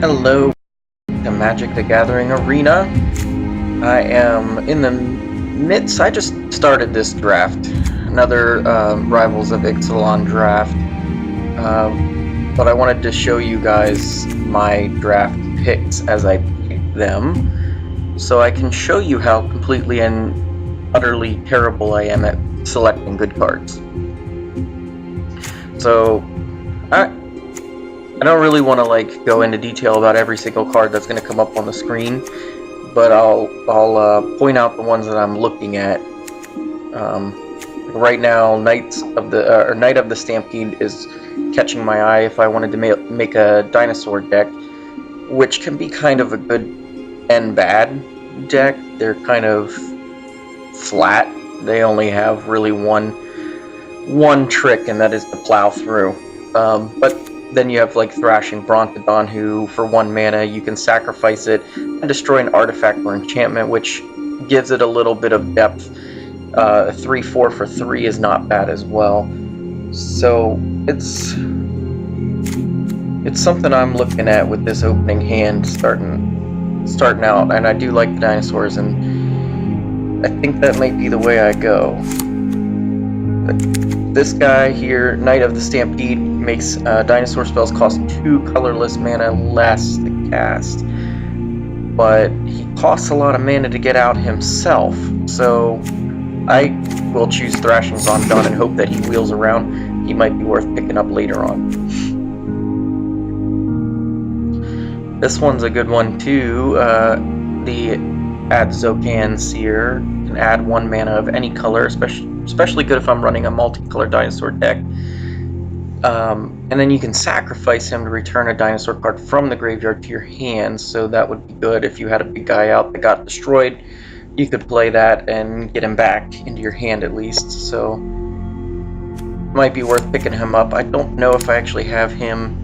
Hello, the Magic the Gathering Arena. I am in the midst. I just started this draft, another Rivals of Ixalan draft, but I wanted to show you guys my draft picks as I pick them, so I can show you how completely and utterly terrible I am at selecting good cards. So, I don't really want to go into detail about every single card that's going to come up on the screen, but I'll point out the ones that I'm looking at. Right now, Knight of the Stampede is catching my eye if I wanted to make a dinosaur deck, which can be kind of a good and bad deck. They're kind of flat. They only have really one trick, and that is to plow through. But then you have Thrashing Brontodon, who for 1 mana you can sacrifice it and destroy an artifact or enchantment, which gives it a little bit of depth. 3/4 for 3 is not bad as well. So it's something I'm looking at with this opening hand starting out, and I do like the dinosaurs, and I think that might be the way I go. This guy here, Knight of the Stampede, makes dinosaur spells cost 2 colorless mana less to cast, but he costs a lot of mana to get out himself, so I will choose Thrashing Brontodon and hope that he wheels around. He might be worth picking up later on. This one's a good one too. The Adzocan Seer can add 1 mana of any color, especially good if I'm running a multicolored dinosaur deck. And then you can sacrifice him to return a dinosaur card from the graveyard to your hand, so that would be good if you had a big guy out that got destroyed. You could play that and get him back into your hand at least, so might be worth picking him up. I don't know if I actually have him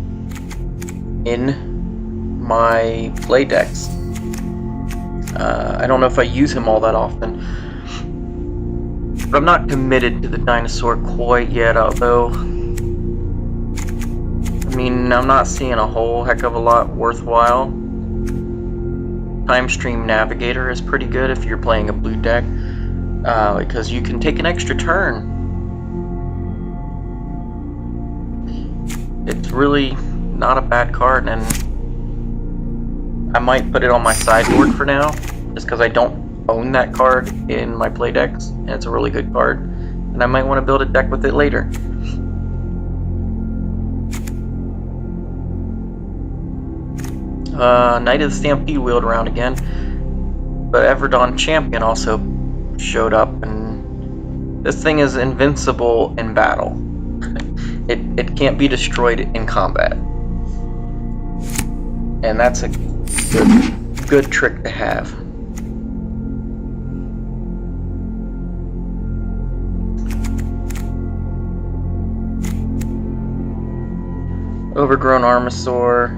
in my play decks. I don't know if I use him all that often. But I'm not committed to the dinosaur quite yet, although I mean, I'm not seeing a whole heck of a lot worthwhile. Time Stream Navigator is pretty good if you're playing a blue deck, because you can take an extra turn. It's really not a bad card, and I might put it on my sideboard for now, just because I don't own that card in my play decks, and it's a really good card, and I might want to build a deck with it later. Knight of the Stampede wheeled around again, but Everdon Champion also showed up, and this thing is invincible in battle. It can't be destroyed in combat, and that's a good trick to have. Overgrown Armasaur.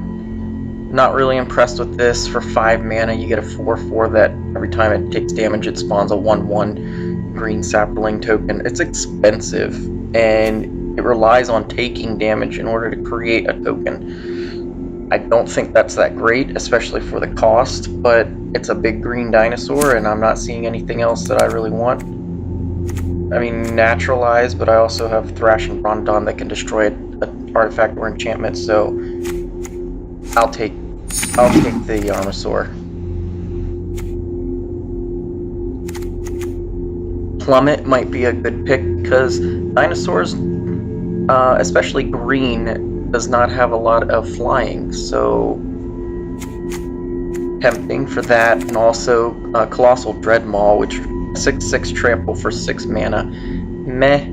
Not really impressed with this. For 5 mana, you get a 4/4 that every time it takes damage, it spawns a 1/1 green sapling token. It's expensive, and it relies on taking damage in order to create a token. I don't think that's that great, especially for the cost, but it's a big green dinosaur, and I'm not seeing anything else that I really want. I mean, naturalized, but I also have Thrashing Brontodon that can destroy an artifact or enchantment, so I'll take the Armasaur. Plummet might be a good pick because dinosaurs, especially green, does not have a lot of flying, so tempting for that. And also Colossal Dreadmaw, which 6/6 trample for 6 mana. Meh.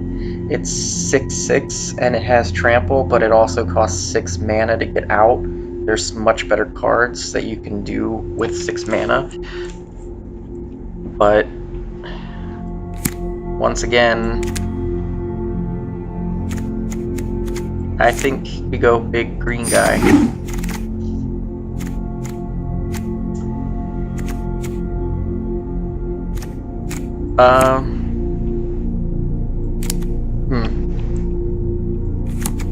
It's 6/6 and it has trample, but it also costs 6 mana to get out. There's much better cards that you can do with 6 mana. But once again, I think we go big green guy.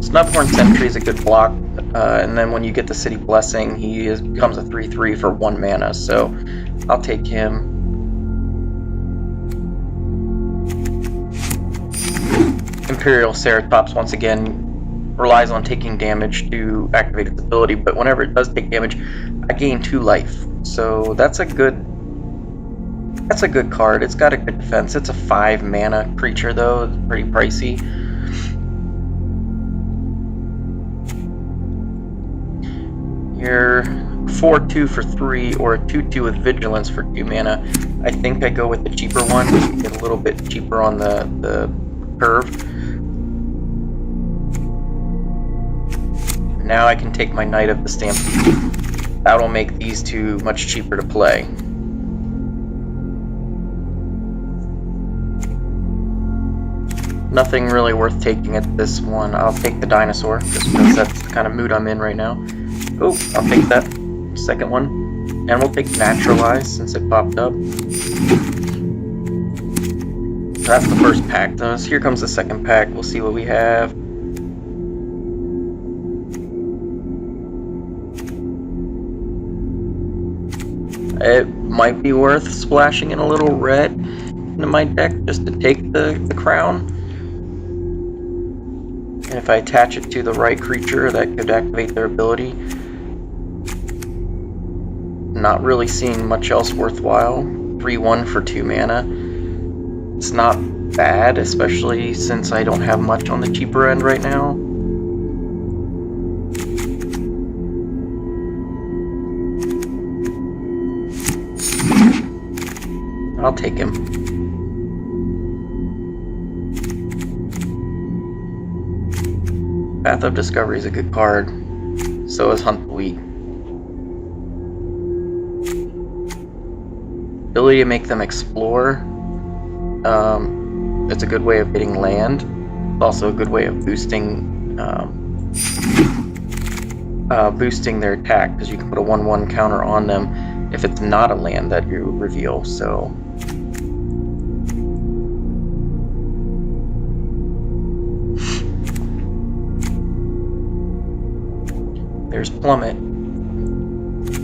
Snubhorn Sentry is a good block, and then when you get the City Blessing, he becomes a 3/3 for 1 mana, so I'll take him. Imperial Ceratops, once again, relies on taking damage to activate its ability, but whenever it does take damage, I gain 2 life. So that's a good card. It's got a good defense. It's a 5 mana creature though, it's pretty pricey. You're 4/2 for 3 or a 2/2 with Vigilance for 2 mana. I think I go with the cheaper one, just to get a little bit cheaper on the curve. Now I can take my Knight of the Stampede. That'll make these two much cheaper to play. Nothing really worth taking at this one. I'll take the Dinosaur, just because that's the kind of mood I'm in right now. Oh, I'll take that second one. And we'll take Naturalize, since it popped up. So that's the first pack. So here comes the second pack. We'll see what we have. It might be worth splashing in a little red into my deck just to take the crown. And if I attach it to the right creature, that could activate their ability. Not really seeing much else worthwhile. 3/1 for 2 mana. It's not bad, especially since I don't have much on the cheaper end right now. I'll take him. Path of Discovery is a good card. So is Hunt the Weak. Ability to make them explore. It's a good way of getting land. It's also a good way of boosting boosting their attack, because you can put a 1/1 counter on them if it's not a land that you reveal. So there's Plummet.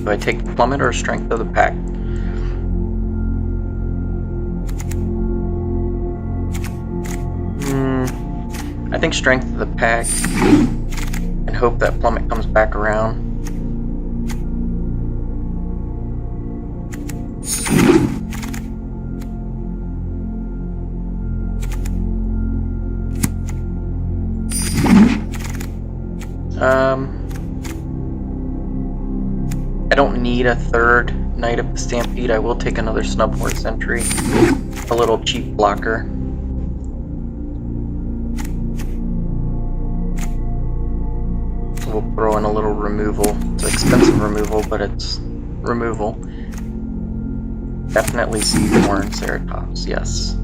Do I take the Plummet or Strength of the Pack? I think Strength of the Pack, and hope that Plummet comes back around. I don't need a third Knight of the Stampede. I will take another Snubhorn Sentry, a little cheap blocker. We'll throw in a little removal. It's expensive removal, but it's removal. Definitely Seaborn Ceratops, yes.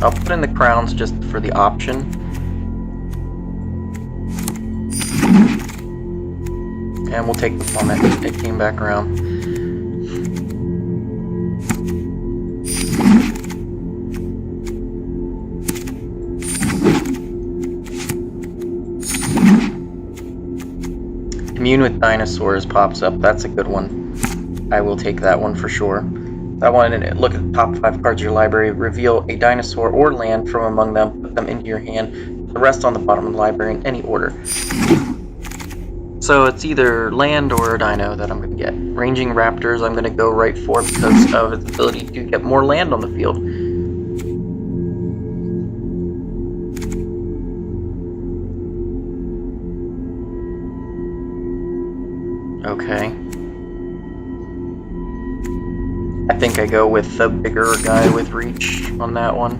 I'll put in the crowns just for the option. And we'll take the Plummet. It came back around. Commune with Dinosaurs pops up. That's a good one. I will take that one for sure. I wanted to look at the top 5 cards of your library, reveal a dinosaur or land from among them, put them into your hand, the rest on the bottom of the library in any order. So it's either land or a dino that I'm going to get. Ranging Raptors I'm going to go right for because of its ability to get more land on the field. Okay. I think I go with the bigger guy with reach on that one.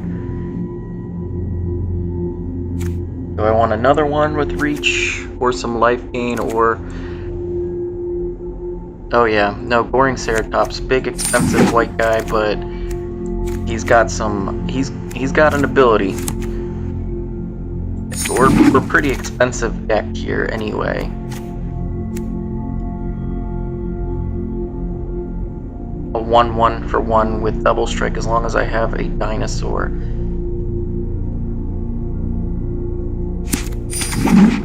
Do I want another one with reach or some life gain or... Oh yeah, no, Boring Ceratops, big expensive white guy, but he's got some... He's got an ability. We're pretty expensive deck here anyway. A 1/1 for 1 with double strike as long as I have a dinosaur.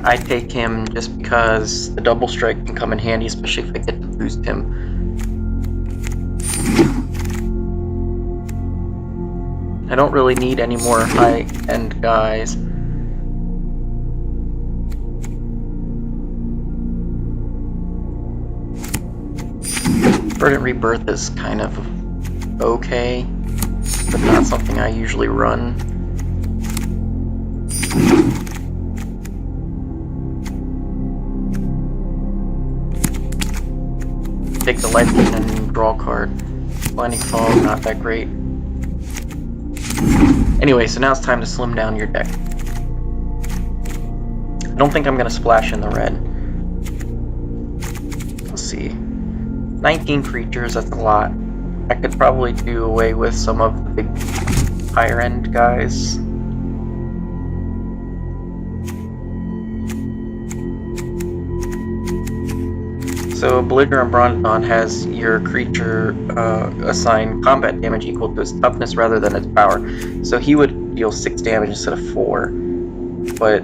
I take him just because the double strike can come in handy, especially if I get to boost him. I don't really need any more high-end guys. Verdant Rebirth is kind of okay, but not something I usually run. Take the Life Gain and draw a card. Blinding Fog, not that great. Anyway, so now it's time to slim down your deck. I don't think I'm going to splash in the red. Let's see. 19 creatures, that's a lot. I could probably do away with some of the big higher end guys. So Belligerent Bronodon has your creature assign combat damage equal to its toughness rather than its power. So he would deal 6 damage instead of 4. But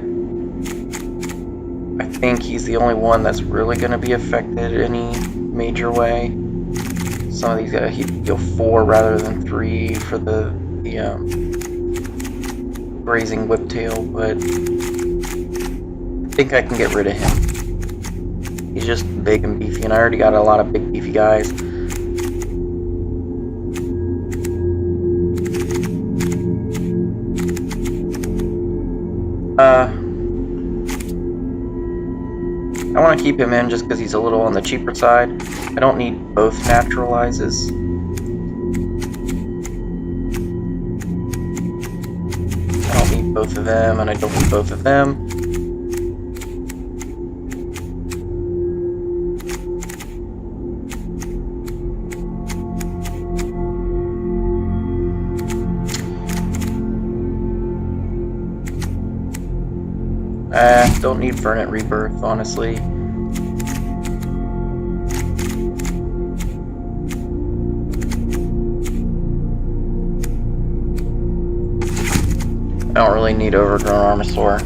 I think he's the only one that's really going to be affected any major way. Some of these guys he'd deal 4 rather than 3 for the Grazing Whiptail, but I think I can get rid of him. He's just big and beefy, and I already got a lot of big beefy guys. I want to keep him in just because he's a little on the cheaper side. I don't need both naturalizes. I don't need both of them, and I don't need both of them. Don't need Verdant Rebirth, honestly. I don't really need Overgrown Armosaur.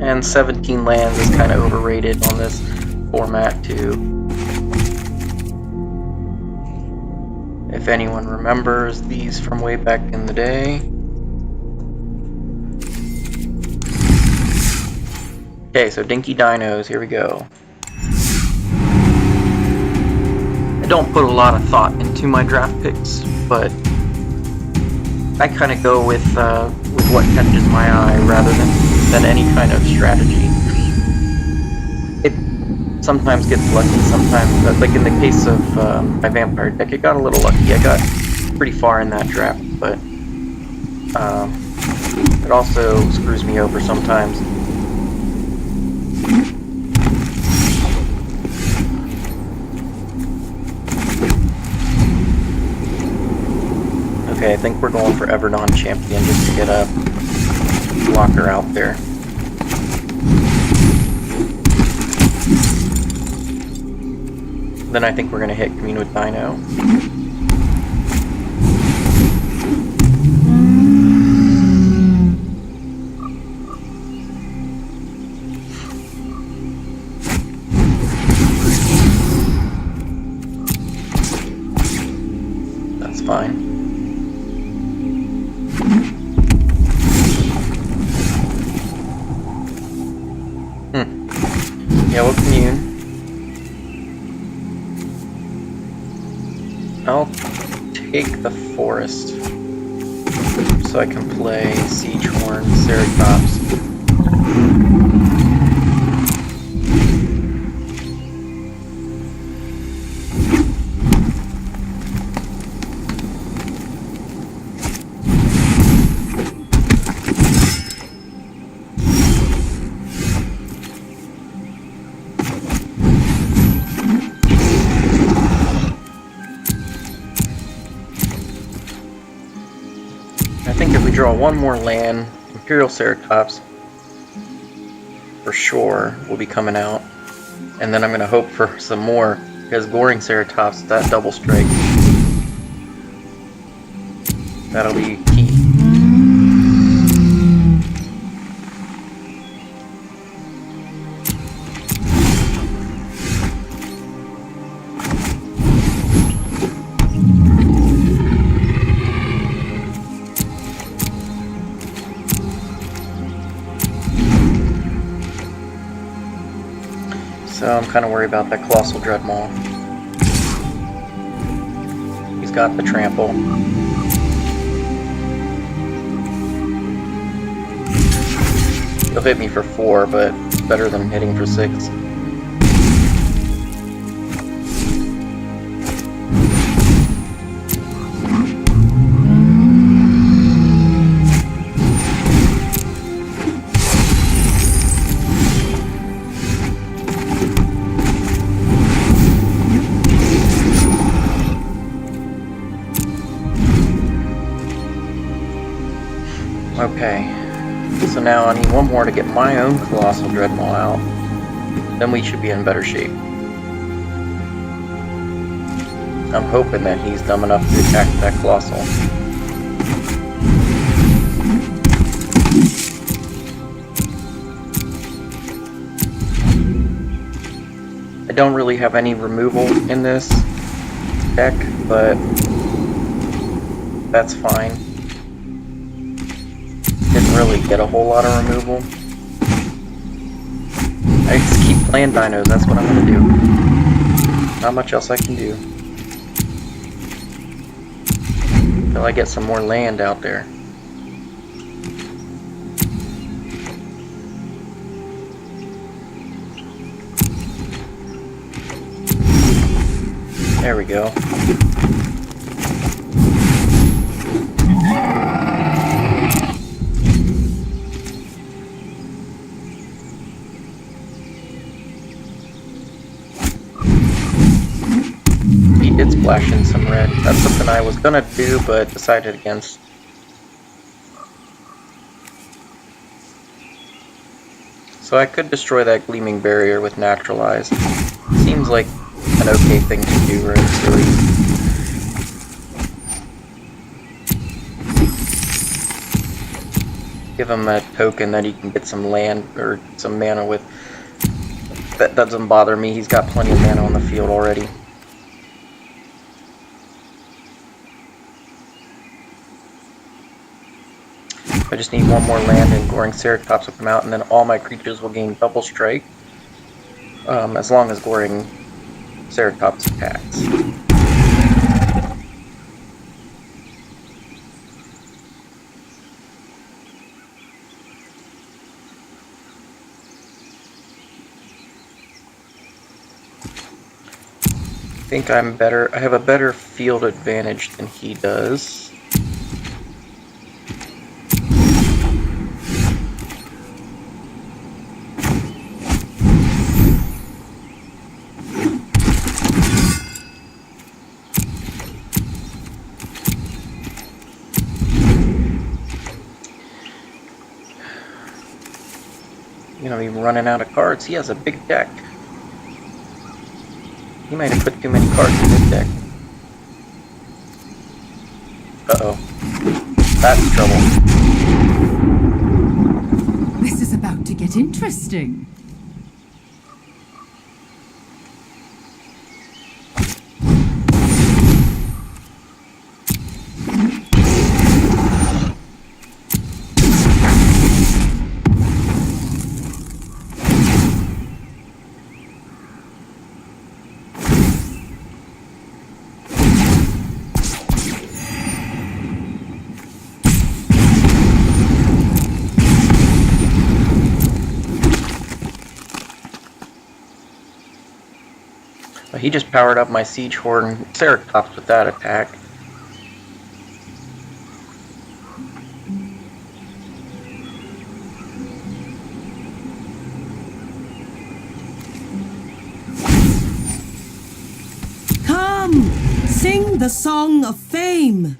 And 17 lands is kind of overrated on this format, too. If anyone remembers these from way back in the day. Okay, so Dinky Dinos, here we go. I don't put a lot of thought into my draft picks, but I kind of go with what catches my eye rather than any kind of strategy. It sometimes gets lucky, sometimes, like in the case of my vampire deck, it got a little lucky. I got pretty far in that draft, but it also screws me over sometimes. Okay, I think we're going for Everdon Champion just to get a blocker out there. Then I think we're going to hit Commune with Dino. That's fine. Yeah, we'll commune. I'll take the forest so I can play Siegehorn, Ceratops. I think if we draw one more land, Imperial Ceratops for sure will be coming out. And then I'm going to hope for some more, because Goring Ceratops, that double strike, that'll be key. So I'm kind of worried about that Colossal Dreadmaw. He's got the trample. He'll hit me for 4, but it's better than hitting for 6. Okay, so now I need one more to get my own Colossal Dreadmaw out. Then we should be in better shape. I'm hoping that he's dumb enough to attack that Colossal. I don't really have any removal in this deck, but that's fine. Didn't really get a whole lot of removal. I just keep playing Dinos, that's what I'm gonna do. Not much else I can do. Until I get some more land out there. There we go. It's splashing some red. That's something I was gonna do, but decided against. So I could destroy that Gleaming Barrier with Naturalize. Seems like an okay thing to do, right? Really. Give him a token that he can get some land or some mana with. That doesn't bother me. He's got plenty of mana on the field already. I just need one more land and Goring Ceratops will come out, and then all my creatures will gain double strike, as long as Goring Ceratops attacks. I think I'm better. I have a better field advantage than he does. You know, he's running out of cards. He has a big deck. He might have put too many cards in his deck. Uh-oh. That's trouble. This is about to get interesting. He just powered up my Siege Horde Ceratops with that attack. Come, sing the song of fame.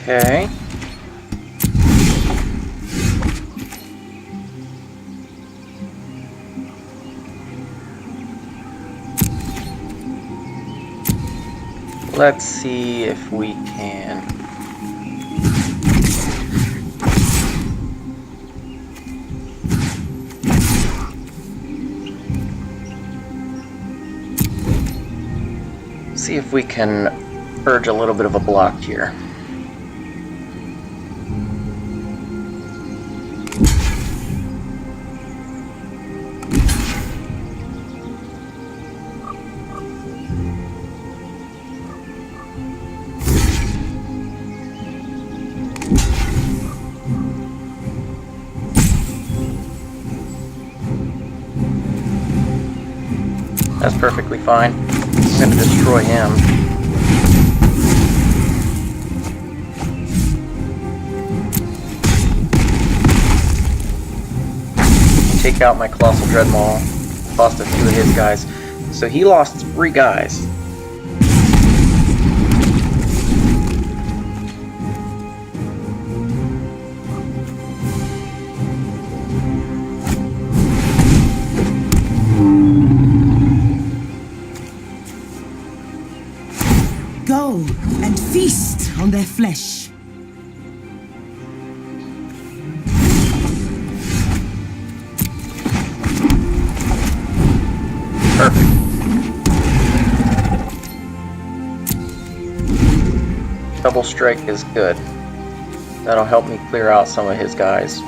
Okay. Let's see if we can. See if we can urge a little bit of a block here. perfectly fine. I'm gonna destroy him. Take out my Colossal Dreadmaw. Lost a few of his guys. So he lost 3 guys. Go and feast on their flesh. Perfect. Double strike is good. That'll help me clear out some of his guys.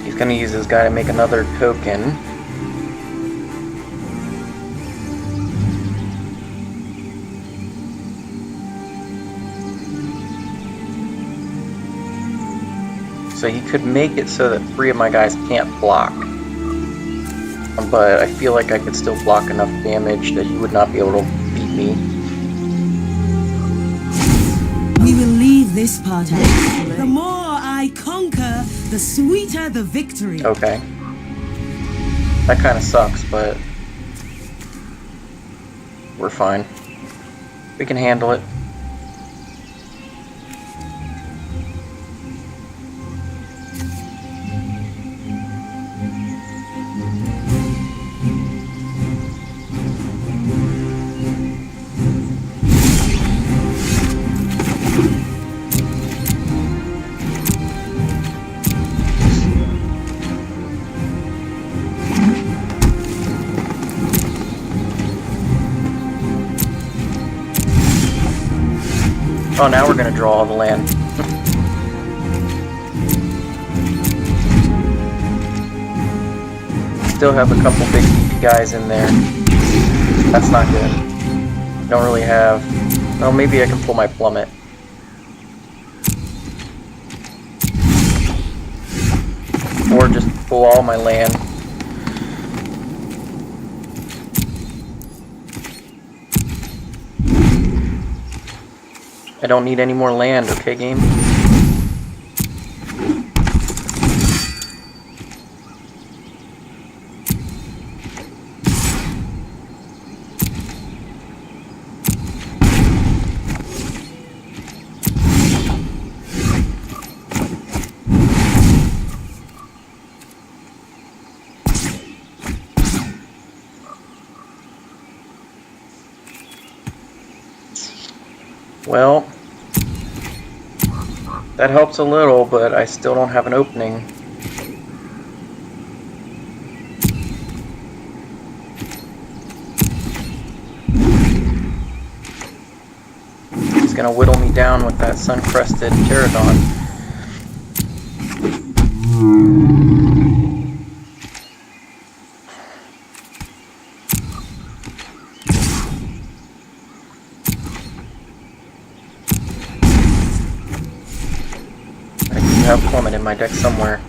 He's gonna use this guy to make another token. So he could make it so that 3 of my guys can't block. But I feel like I could still block enough damage that he would not be able to beat me. We will leave this part out. The more I conquer, the sweeter the victory. Okay. That kind of sucks, but we're fine. We can handle it. Oh, now we're gonna draw all the land. Still have a couple big beefy guys in there. That's not good. Don't really have... Well, maybe I can pull my plummet. Or just pull all my land. I don't need any more land, okay, game? Well, that helps a little, but I still don't have an opening. He's gonna whittle me down with that sun-crested pterodon. I have plummet in my deck somewhere.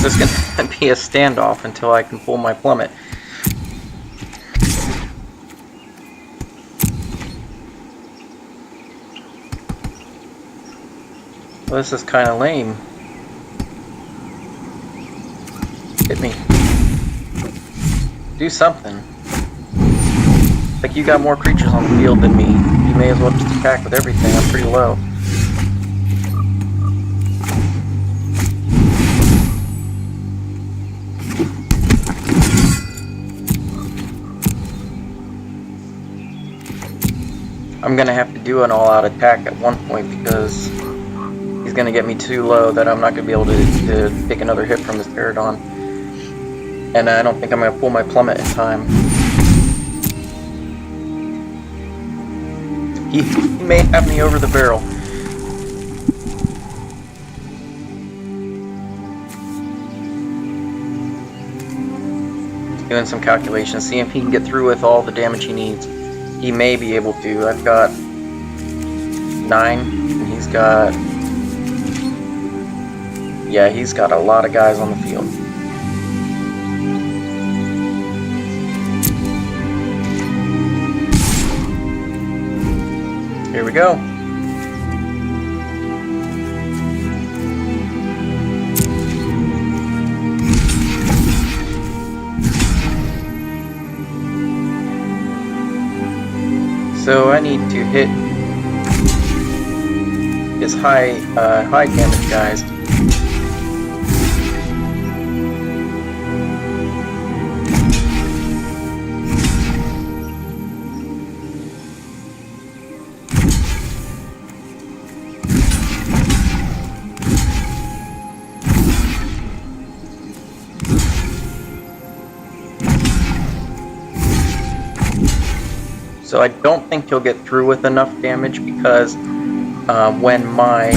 This is gonna be a standoff until I can pull my plummet. Well, this is kind of lame. Hit me. Do something. Like, you got more creatures on the field than me. You may as well just attack with everything. I'm pretty low. I'm gonna have to do an all-out attack at one point because he's gonna get me too low that I'm not gonna be able to take another hit from his Pterodon. And I don't think I'm gonna pull my plummet in time. He may have me over the barrel. Doing some calculations, seeing if he can get through with all the damage he needs. He may be able to. I've got 9, and he's got... yeah, he's got a lot of guys on the field. Here we go. So I need to hit his high damage guys. So I don't think he'll get through with enough damage because when my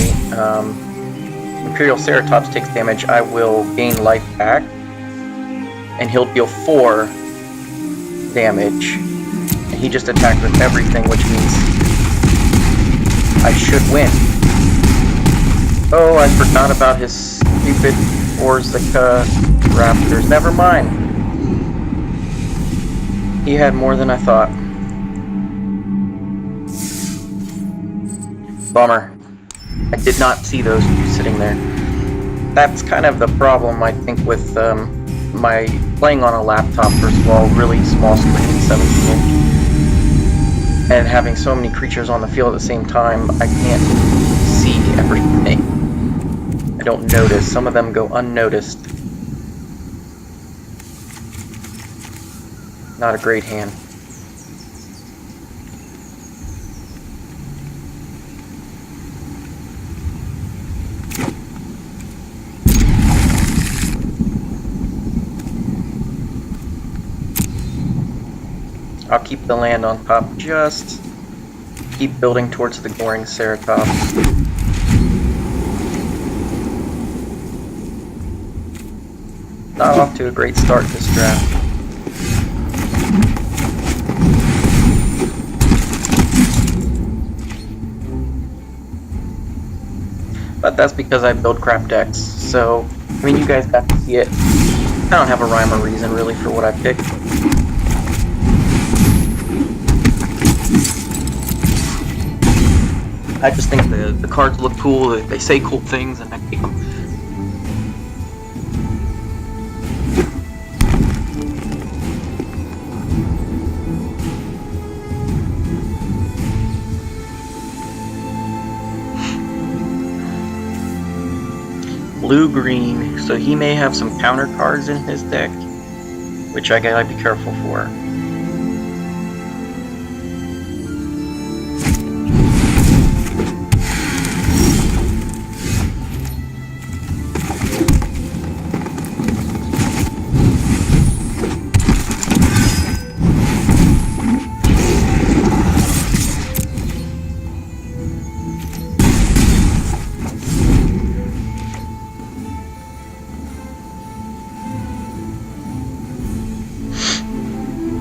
Imperial Ceratops takes damage, I will gain life back, and he'll deal 4 damage. And he just attacked with everything, which means I should win. Oh, I forgot about his stupid Orzica Raptors. Never mind. He had more than I thought. Bummer. I did not see those two sitting there. That's kind of the problem, I think, with my playing on a laptop, first of all, really small screen, 17-inch, and having so many creatures on the field at the same time, I can't see everything. I don't notice. Some of them go unnoticed. Not a great hand. I'll keep the land on top, just keep building towards the Goring Ceratops. Not off to a great start this draft. But that's because I build crap decks, so, I mean, you guys got to see it. I don't have a rhyme or reason, really, for what I picked. I just think the cards look cool, they say cool things, and I pick them. Blue-green, so he may have some counter cards in his deck, which I gotta be careful for.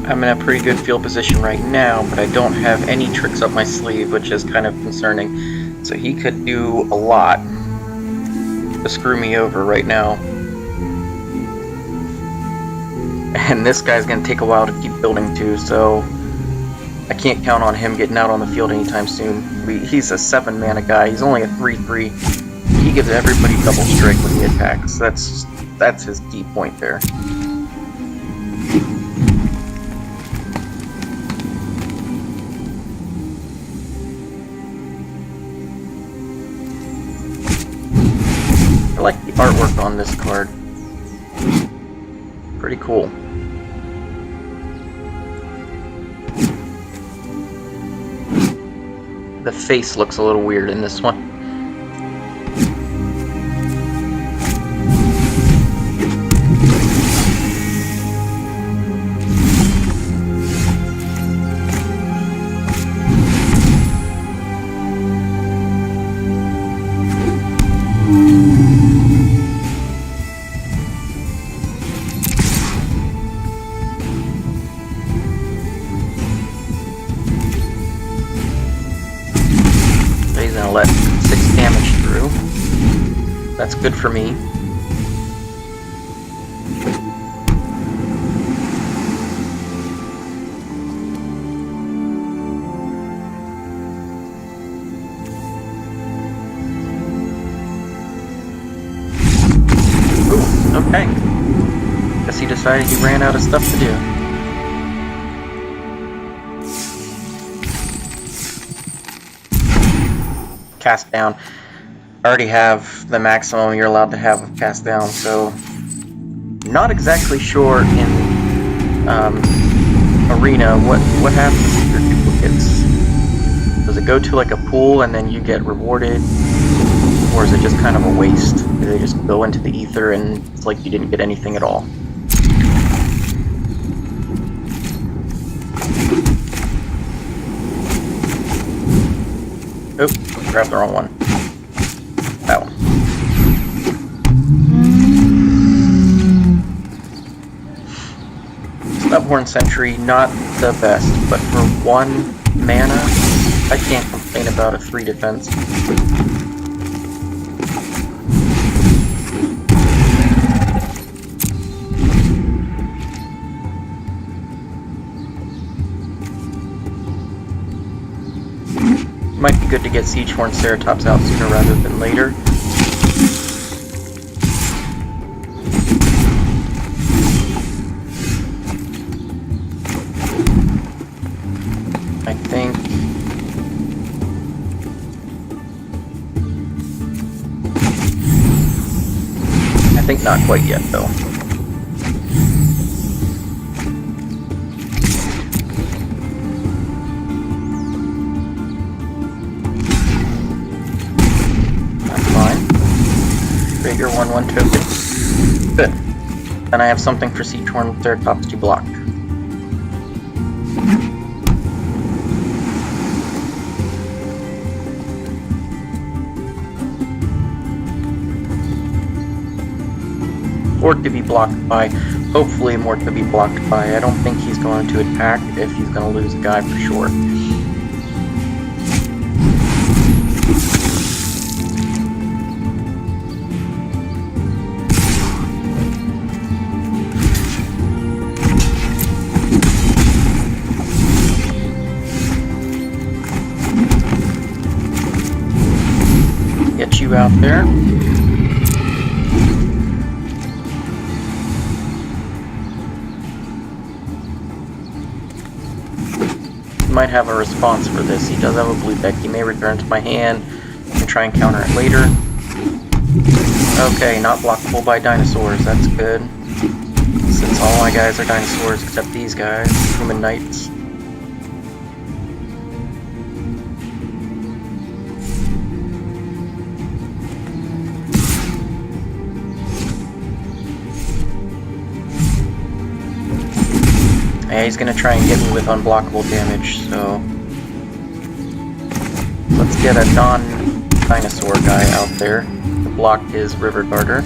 I'm in a pretty good field position right now, but I don't have any tricks up my sleeve, which is kind of concerning. So he could do a lot to screw me over right now. And this guy's going to take a while to keep building too, so I can't count on him getting out on the field anytime soon. He's a 7-mana guy, he's only a 3/3. He gives everybody double strike when he attacks. That's his key point there. I like the artwork on this card. Pretty cool. the face looks a little weird in this one. He's gonna let 6 damage through. That's good for me. Ooh, okay. Guess he decided he ran out of stuff to do. Cast down. I already have the maximum you're allowed to have of cast down, so not exactly sure in arena what happens to your duplicates. Does it go to like a pool and then you get rewarded, or is it just kind of a waste? Do they just go into the ether and it's like you didn't get anything at all? Oop, grabbed the wrong one. That one. Stubborn Sentry, not the best, but for 1 mana, I can't complain about a 3 defense. Might be good to get Siegehorn Ceratops out sooner rather than later. I think not quite yet, though. Your 1/1 token. Good. Then I have something for Siegehorn Ceratops to block. Or to be blocked by. Hopefully more to be blocked by. I don't think he's going to attack if he's going to lose a guy for sure. Get you out there. Might have a response for this. He does have a blue deck. He may return to my hand and try and counter it later. Okay, not blockable by dinosaurs. That's good. Since all my guys are dinosaurs except these guys, human knights. Yeah, he's gonna try and get me with unblockable damage, so let's get a non-dinosaur guy out there to block his River Garter.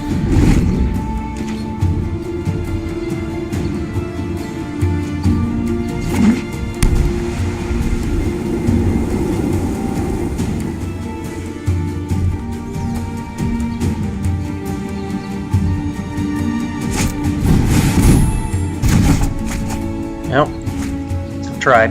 Nope. Tried.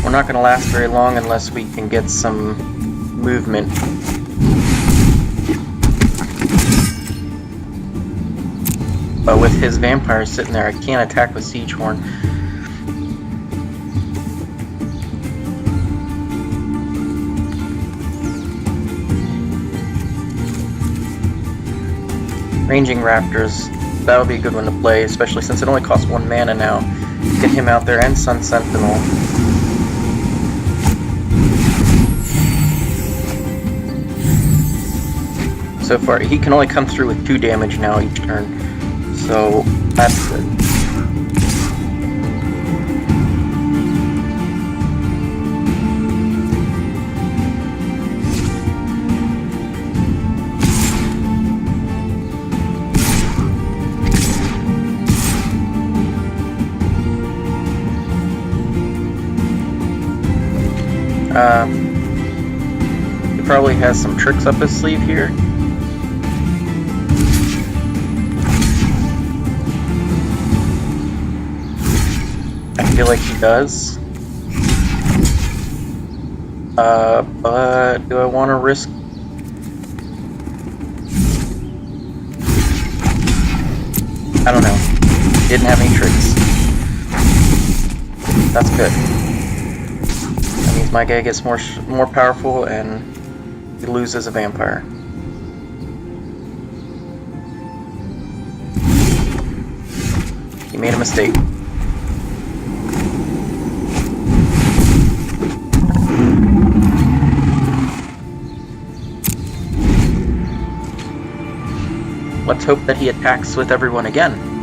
We're not going to last very long unless we can get some movement. But with his vampires sitting there, I can't attack with Siegehorn. Ranging Raptors, that would be a good one to play, especially since it only costs 1 mana now. Get him out there, and Sun Sentinel. So far, he can only come through with 2 damage now each turn, so that's good. He probably has some tricks up his sleeve here. I feel like he does. But do I want to risk? I don't know. Didn't have any tricks. That's good. That means my guy gets more powerful and he loses a vampire. He made a mistake. Let's hope that he attacks with everyone again.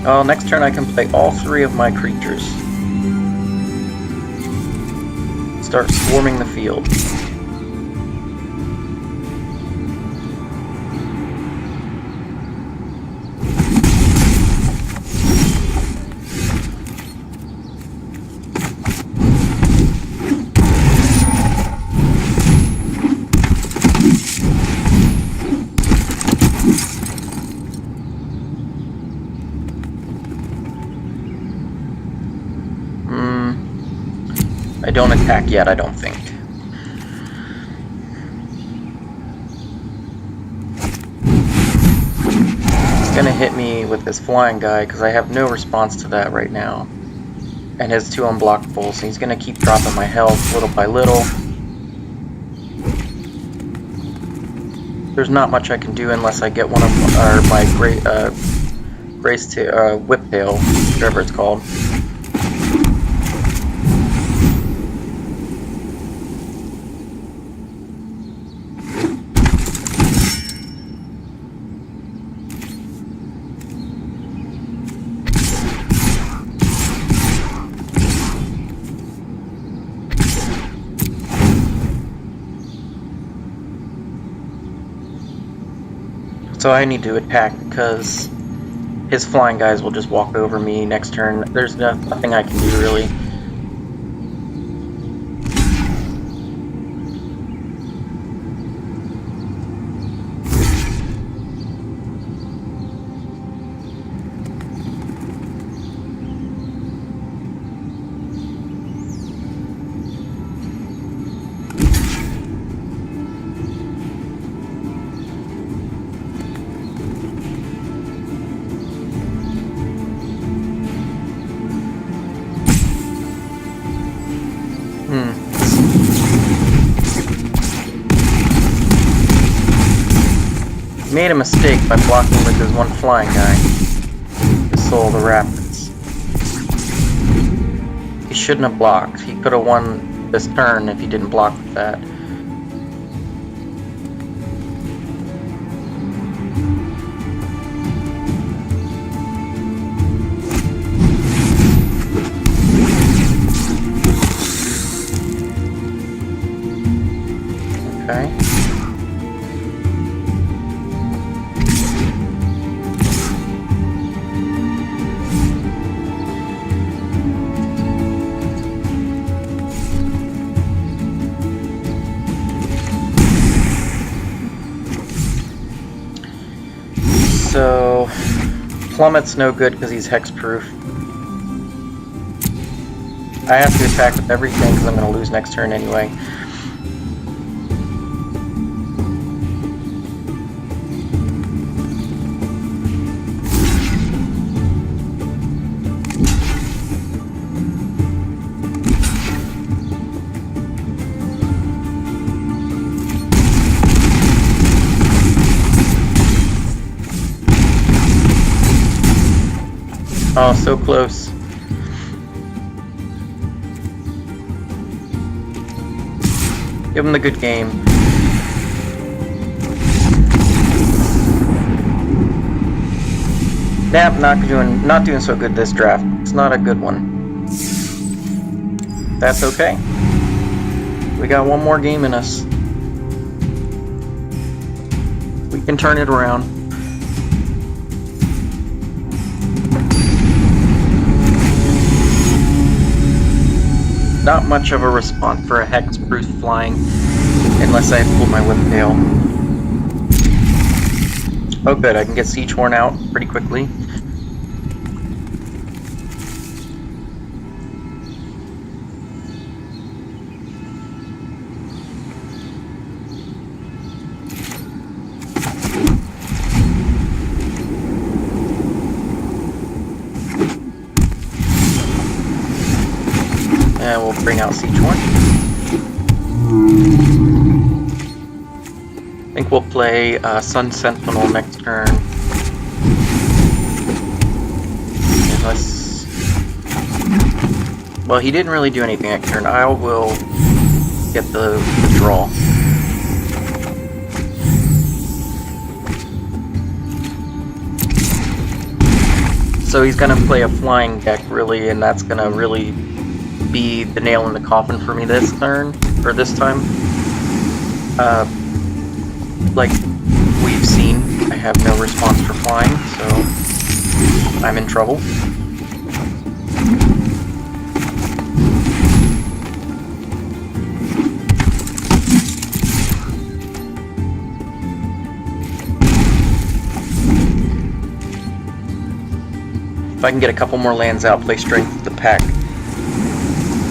Well, next turn I can play all 3 of my creatures. Start swarming the field. I don't attack yet, I don't think. He's gonna hit me with this flying guy because I have no response to that right now. And his 2 unblockables, so he's gonna keep dropping my health little by little. There's not much I can do unless I get one of my Whiptail, whatever it's called. So I need to attack because his flying guys will just walk over me next turn. There's nothing I can do really. Made a mistake by blocking with his 1 flying guy. The Soul of the Rapids. He shouldn't have blocked. He could have won this turn if he didn't block with that. Okay. So, Plummet's no good because he's hexproof. I have to attack with everything because I'm going to lose next turn anyway. so close. Give him the good game. Nap not doing so good this draft. It's not a good one. That's okay. We got one more game in us. We can turn it around. Not much of a response for a Hexproof flying, unless I pull my whiptail. Oh good, I can get Siegehorn out pretty quickly. And we'll bring out Siegehorn. I think we'll play Sun Sentinel next turn. Unless... Well, he didn't really do anything next turn. I will get the draw. So he's gonna play a flying deck, really, and that's gonna really be the nail in the coffin for me this turn, or this time. Like we've seen, I have no response for flying, so I'm in trouble. If I can get a couple more lands out, play Strength of the Pack,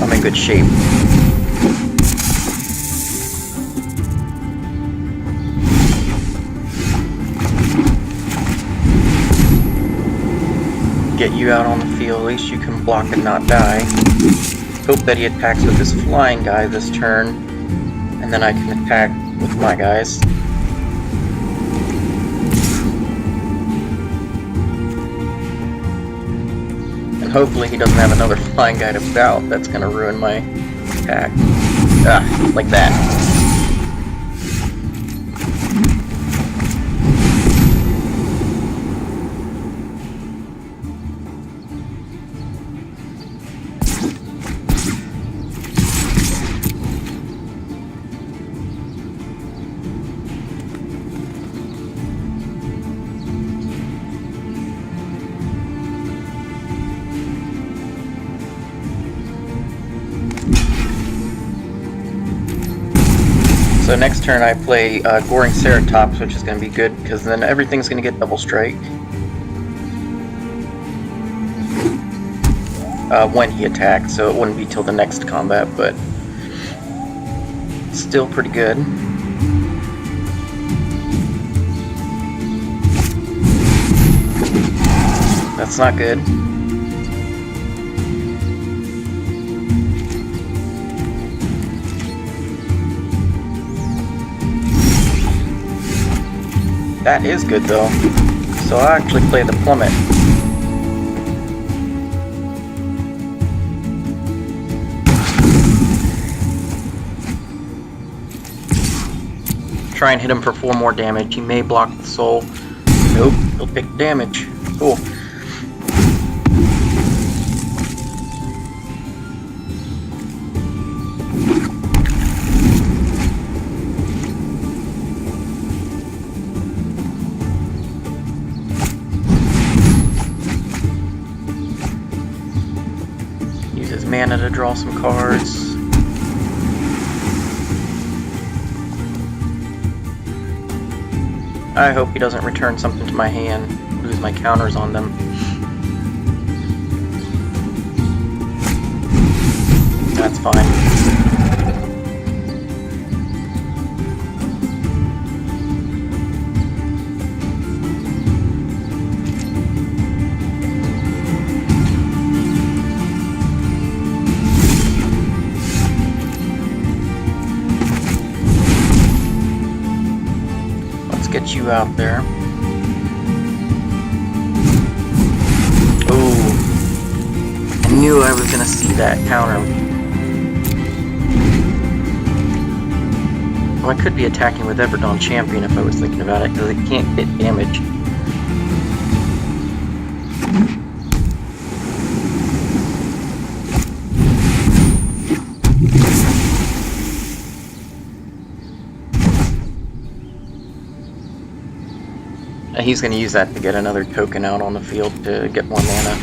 I'm in good shape. Get you out on the field, at least you can block and not die. Hope that he attacks with his flying guy this turn, and then I can attack with my guys. And hopefully he doesn't have another flying guy to bout that's gonna ruin my attack. Ah, like that. So next turn I play Goring Ceratops, which is going to be good, because then everything's going to get double strike. When he attacks, so it wouldn't be till the next combat, but still pretty good. That's not good. That is good though. So I'll actually play the Plummet. Try and hit him for 4 more damage. He may block the soul. Nope, he'll pick damage. Cool. Mana to draw some cards. I hope he doesn't return something to my hand, lose my counters on them. That's fine. Get you out there. Ooh, knew I was gonna see that counter. Well, I could be attacking with Everdon Champion if I was thinking about it, because it can't hit damage. He's going to use that to get another token out on the field to get more mana.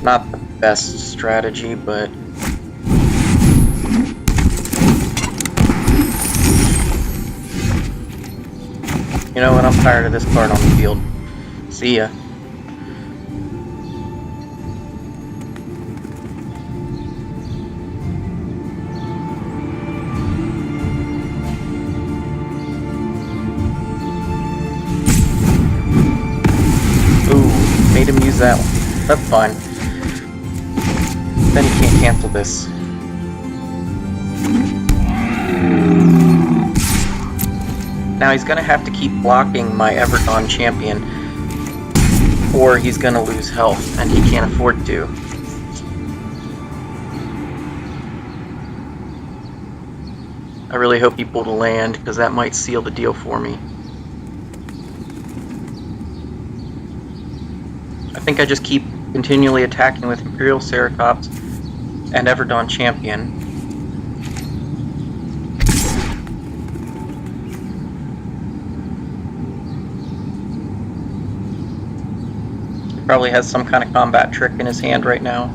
Not the best strategy, but... You know what, I'm tired of this card on the field. See ya. Made him use that one. That's fine. Then he can't cancel this. Now he's gonna have to keep blocking my Everdon Champion, or he's gonna lose health, and he can't afford to. I really hope he pulled a land, because that might seal the deal for me. I think I just keep continually attacking with Imperial Ceratops and Everdon Champion. He probably has some kind of combat trick in his hand right now.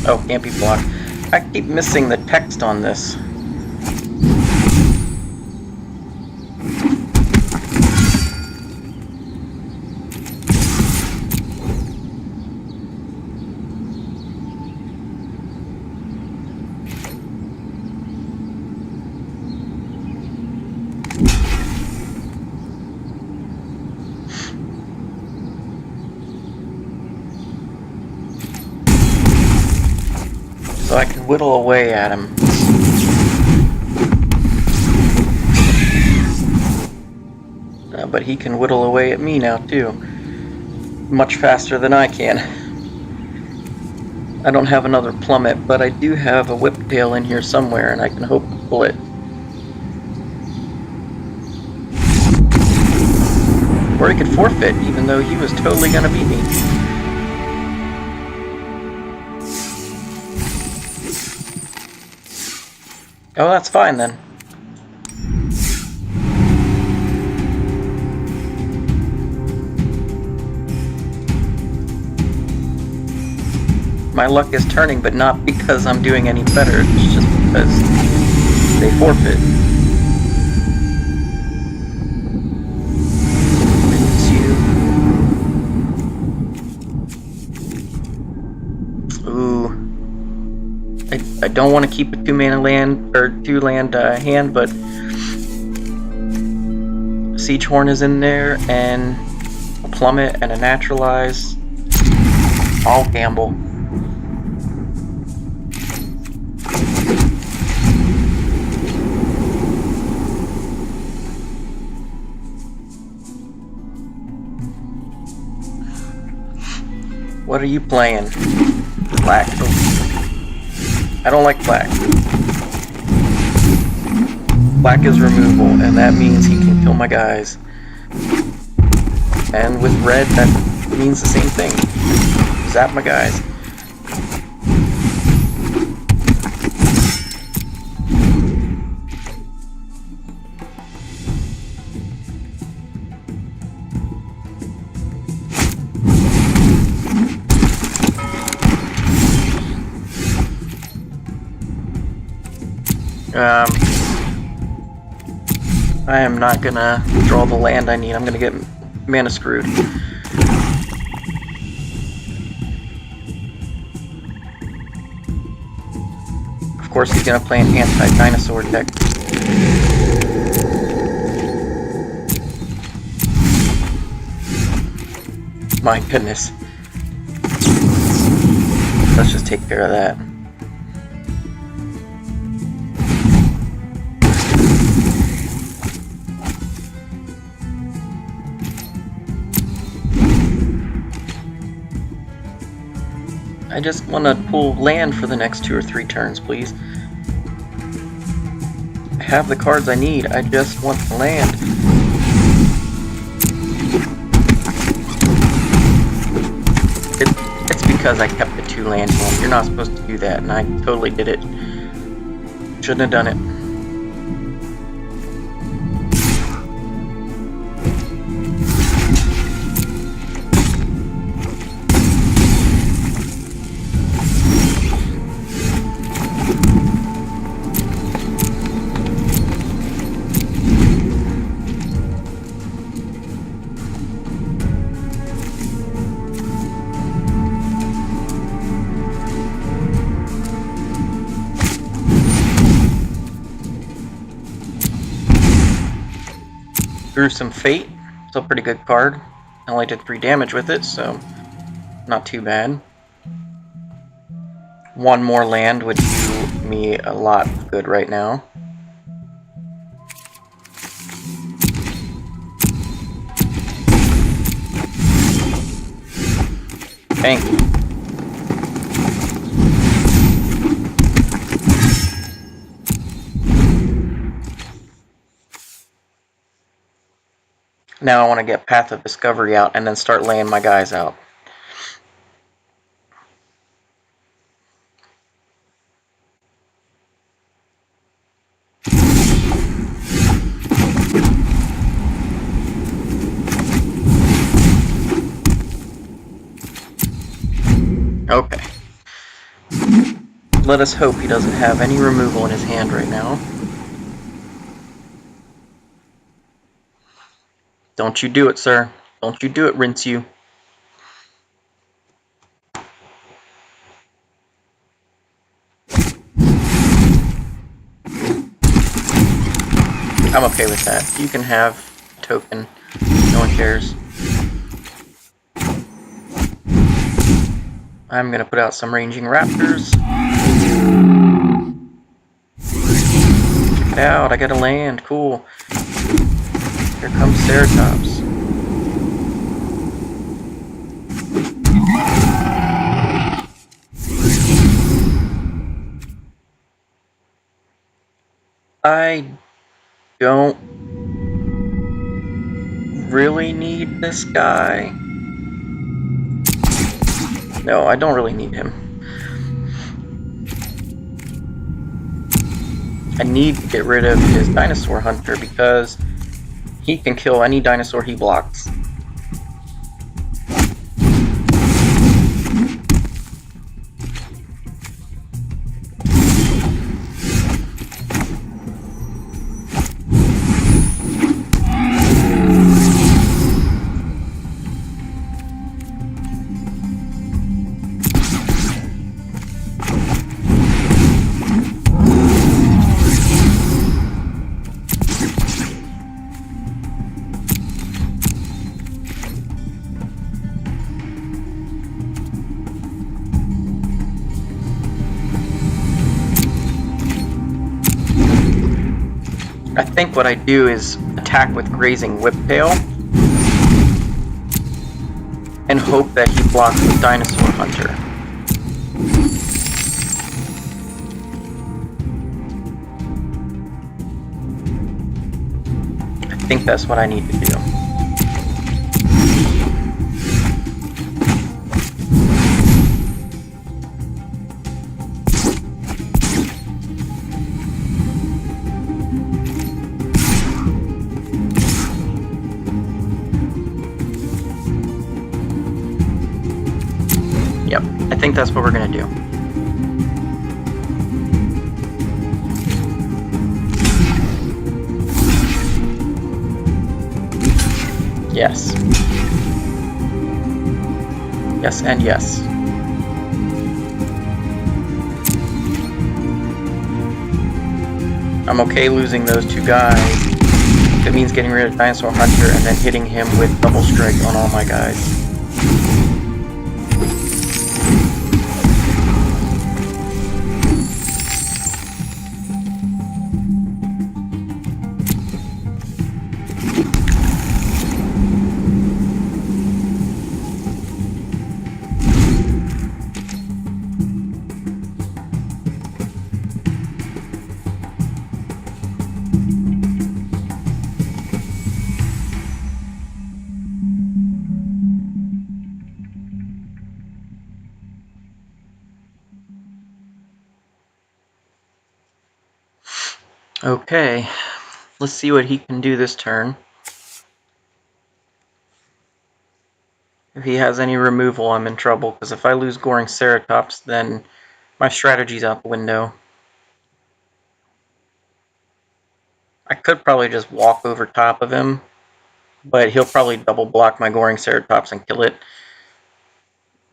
Oh, can't be blocked. I keep missing the text on this. So I can whittle away at him. But he can whittle away at me now too. Much faster than I can. I don't have another plummet, but I do have a whiptail in here somewhere, and I can hope to pull it. Or he could forfeit, even though he was totally gonna beat me. Oh, that's fine then. My luck is turning, but not because I'm doing any better, it's just because they forfeit. Ooh. I don't want to keep a 2-mana land, or 2-land hand, but Siegehorn is in there, and a Plummet, and a Naturalize. I'll gamble. What are you playing? Black. Oh. I don't like black. Black is removal, and that means he can kill my guys. And with red, that means the same thing. Zap my guys. I am not gonna draw the land I need. I'm gonna get mana screwed. Of course, he's gonna play an anti-dinosaur deck. My goodness. Let's just take care of that. I just want to pull land for the next 2 or 3 turns, please. I have the cards I need, I just want the land. It's because I kept the 2 land hand. You're not supposed to do that, and I totally did it. Shouldn't have done it. Gruesome Fate, still a pretty good card. I only did 3 damage with it, so not too bad. 1 more land would do me a lot of good right now. Thank you. Now I want to get Path of Discovery out and then start laying my guys out. Okay. Let us hope he doesn't have any removal in his hand right now. Don't you do it, sir. Don't you do it, Rinse You. I'm okay with that. You can have a token. No one cares. I'm gonna put out some Ranging Raptors. Check it out, I got a land. Cool. Here comes Ceratops. I don't really need this guy. No, I don't really need him. I need to get rid of his Dinosaur Hunter because he can kill any dinosaur he blocks. I think what I do is attack with Grazing Whiptail and hope that he blocks the Dinosaur Hunter. I think that's what I need to do. Yep, I think that's what we're gonna do. Yes. Yes and yes. I'm okay losing those 2 guys. It means getting rid of Dinosaur Hunter and then hitting him with Double Strike on all my guys. Okay, let's see what he can do this turn. If he has any removal, I'm in trouble, because if I lose Goring Ceratops, then my strategy's out the window. I could probably just walk over top of him, but he'll probably double block my Goring Ceratops and kill it.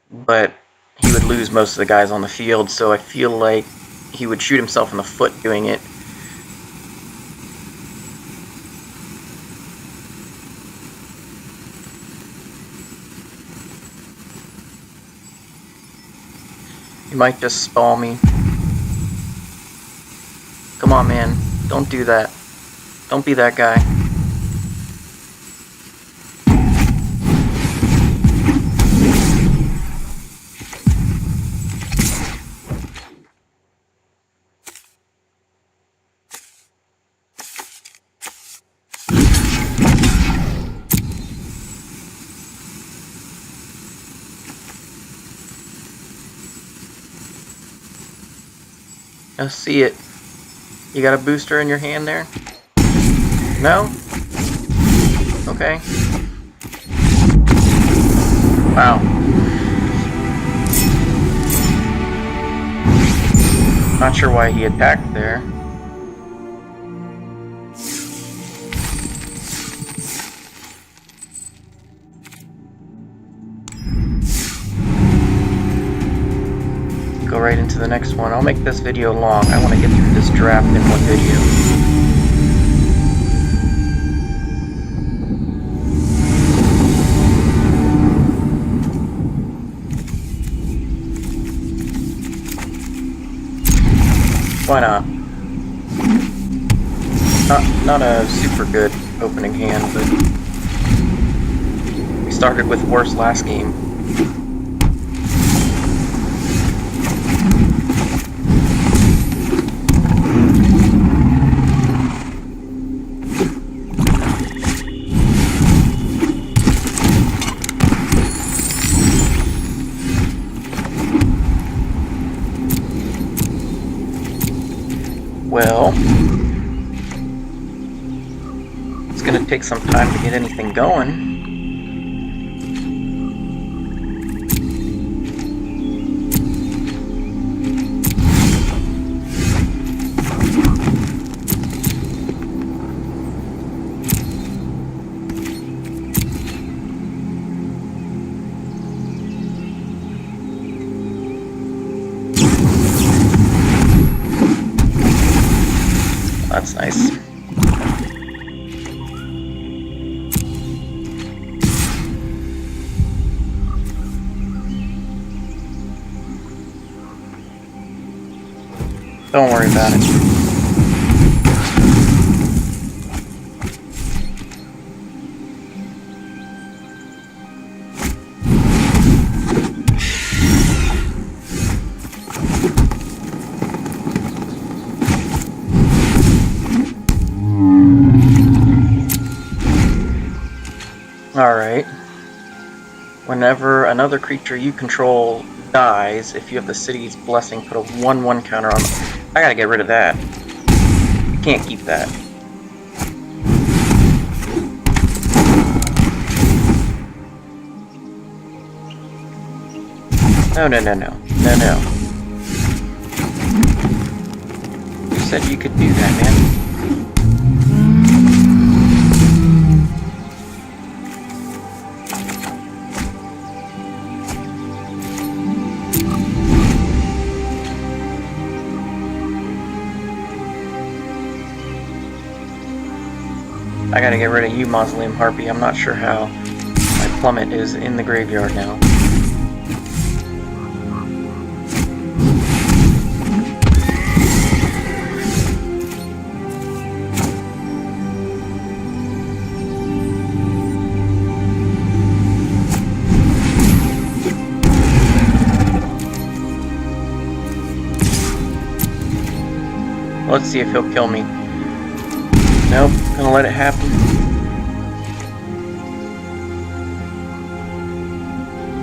But he would lose most of the guys on the field, so I feel like he would shoot himself in the foot doing it. He might just stall me. Come on, man. Don't do that. Don't be that guy. Let's see it. You got a booster in your hand there? No? Okay. Wow. Not sure why he attacked there. Go right into the next one. I'll make this video long. I want to get through this draft in one video. Why not? Not a super good opening hand, but we started with worse last game. Well, it's gonna take some time to get anything going. That's nice. Don't worry about it. Alright. Whenever another creature you control dies, if you have the city's blessing, put a 1/1 counter on them. I gotta get rid of that. You can't keep that. No, no, no, no. No, no. You said you could do that, man. I gotta get rid of you, Mausoleum Harpy. I'm not sure how. My plummet is in the graveyard now. Let's see if he'll kill me. Nope, gonna let it happen.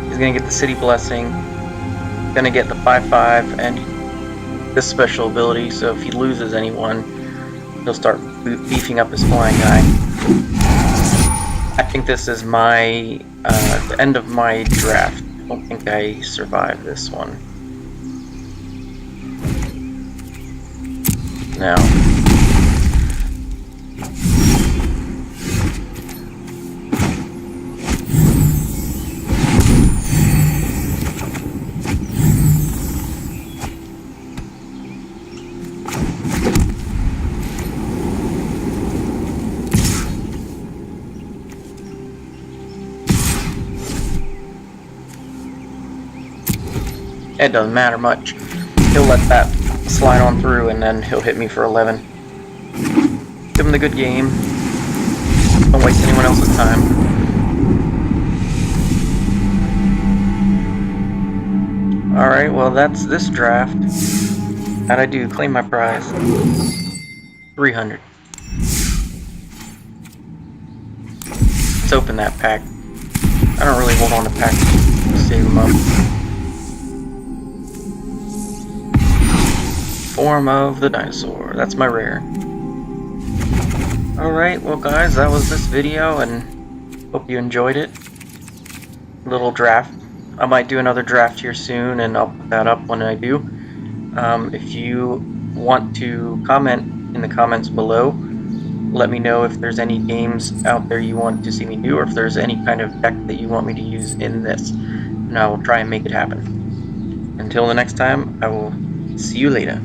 He's gonna get the City Blessing, gonna get the 5/5 and this special ability, so if he loses anyone, he'll start beefing up his flying guy. I think this is my the end of my draft. I don't think I survived this one. No. It doesn't matter much. He'll let that slide on through and then he'll hit me for 11. Give him the good game. Don't waste anyone else's time. Alright, well that's this draft. How'd I do? Claim my prize. 300. Let's open that pack. I don't really hold on to packs to save them up. Form of the dinosaur. That's my rare. Alright, well guys, that was this video, and hope you enjoyed it. Little draft. I might do another draft here soon, and I'll put that up when I do. If you want to comment in the comments below, let me know if there's any games out there you want to see me do, or if there's any kind of deck that you want me to use in this, and I will try and make it happen. Until the next time, I will see you later.